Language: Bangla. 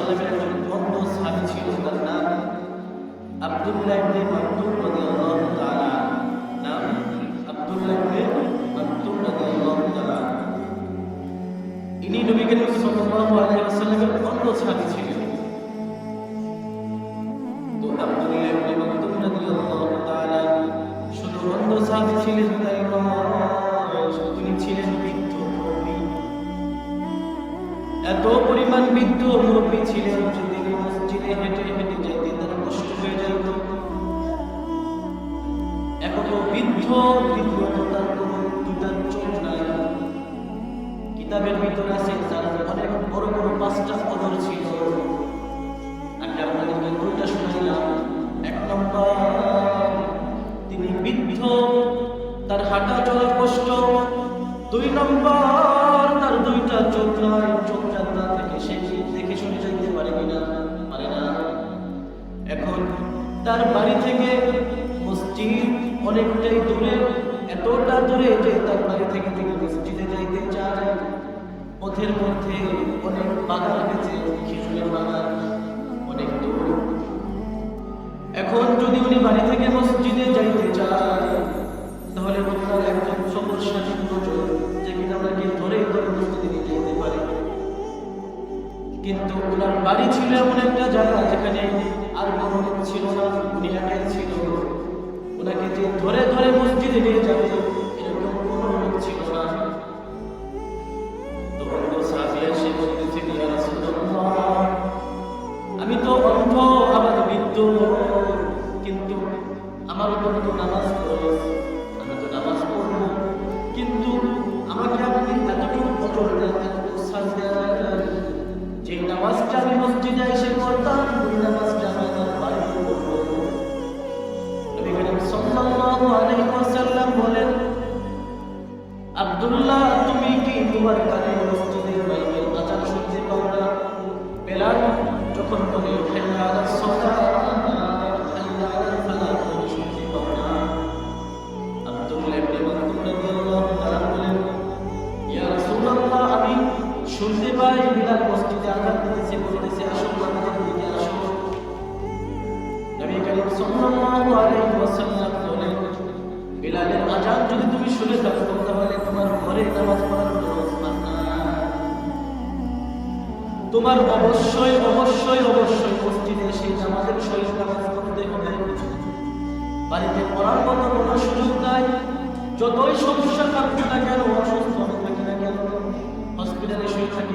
সাল্লামের একজন অন্ধ সাহাবী ছিল, তার নাম আব্দুল্লাহ ইবনে মাকতুম রাদিয়াল্লাহু তাআলা। নাম আব্দুল্লাহ ইবনে মাকতুম রাদিয়াল্লাহু তাআলা। ইনি নবী করিম সাল্লাল্লাহু আলাইহি ওয়াসাল্লামের অন্ধ সাহাবী ছিলেন। তো আব্দুল্লাহ ইবনে মাকতুম রাদিয়াল্লাহু তাআলা শুধু অন্ধ সাহাবী ছিলেন তাই নয়, তিনি ছিলেন বৃদ্ধ মুরব্বী। এত পরিমাণ বৃদ্ধ মুরব্বী ছিলেন যে তিনি মসজিদে হেঁটে হেঁটে যেতে তার কষ্ট হয়ে যেত। এখনো বৃদ্ধ তার কোনো দুটার চোখ নাই। কিতাবের ভিতরে আছে তার অনেক বড় বড় 5টা অদর ছিল। আমি আপনাদেরকে দুইটা শুনাইলাম। 1 নম্বর, তিনি বৃদ্ধ, তার হাঁটা চলা কষ্ট। 2 নম্বর, তার 2টা চোখ নাই, চোখটা থেকে সে দেখে শুনে যেতে পারে কিনা, পারে না। এখন তার বাড়ি থেকে মসজিদ অনেকটাই দূরে, এতটা দূরে যে তার বাড়ি থেকে তিনি মসজিদে যাইতে চায়। পথের মধ্যে অনেক বাগান গেছে, খেজুরের বাগান, অনেক দূর। এখন যদি উনি বাড়ি থেকে মসজিদে যাইতে চায় তাহলে ওনার একজন সমস্যাটি প্রয়োজন, যে কিনা ওনাকে ধরে ধরে মসজিদে নিয়ে যেতে পারে। কিন্তু ওনার বাড়ি ছিল এমন একটা জায়গা যেখানে আর কোনো লোক ছিল না, উনি একাই ছিল। ওনাকে যে ধরে ধরে মসজিদে নিয়ে যাবে এরকম কোনো লোক ছিল না। তো অন্ধ সাহাবী এসে বলতেছে, ইয়া রাসূলুল্লাহ, আমি তো অন্ধ, আবার বৃদ্ধ, কিন্তু আমার উপর তো নামাজ ফরজ, আমি তো নামাজ পড়ব, কিন্তু আমাকে আপনি এতটুকু অজর দেন, এতটুকু সাজদা দেন, যে নামাজটা আমি মসজিদে এসে করতাম ওই নামাজটা আমি আমার বাড়িতে করব। নবী করিম সাল্লাল্লাহু আলাইহি ওয়াসাল্লাম বলেন, আব্দুল্লাহ, তুমি কি তোমার কানে মসজিদের বাইরের আযান শুনতে পাও না? বেলাল যখন বলে হাইয়া আলাস সালাহ, হাইয়া আলাল ফালাহ, তুমি শুনতে পাও না? আব্দুল্লাহ ইবনে মাকতুম রাদিয়াল্লাহু তাআলা বলেন, ইয়া রাসূলুল্লাহ, আমি শুনতে পাই বিলাল মসজিদে আযান দিতেছে, বলতেছে আসো আমাদের দিকে আসো। নবী করিম সাল্লাল্লাহু আলাইহি ওয়াসাল্লাম বলেন, বিলালের আযান যদি তুমি শুনে থাকো তাহলে তোমার ঘরে নামাজ পড়ার ব্যবস্থা নাই। তোমার অবশ্যই অবশ্যই অবশ্যই মসজিদে সেই নামাজের সহিত নামাজ পড়তে হবে। বাড়িতে পড়ার মতো কোনো সুযোগ নাই। যতই সমস্যা থাকুক না কেন, অসুস্থ থাকি না কেন, হসপিটালে শুয়ে থাকি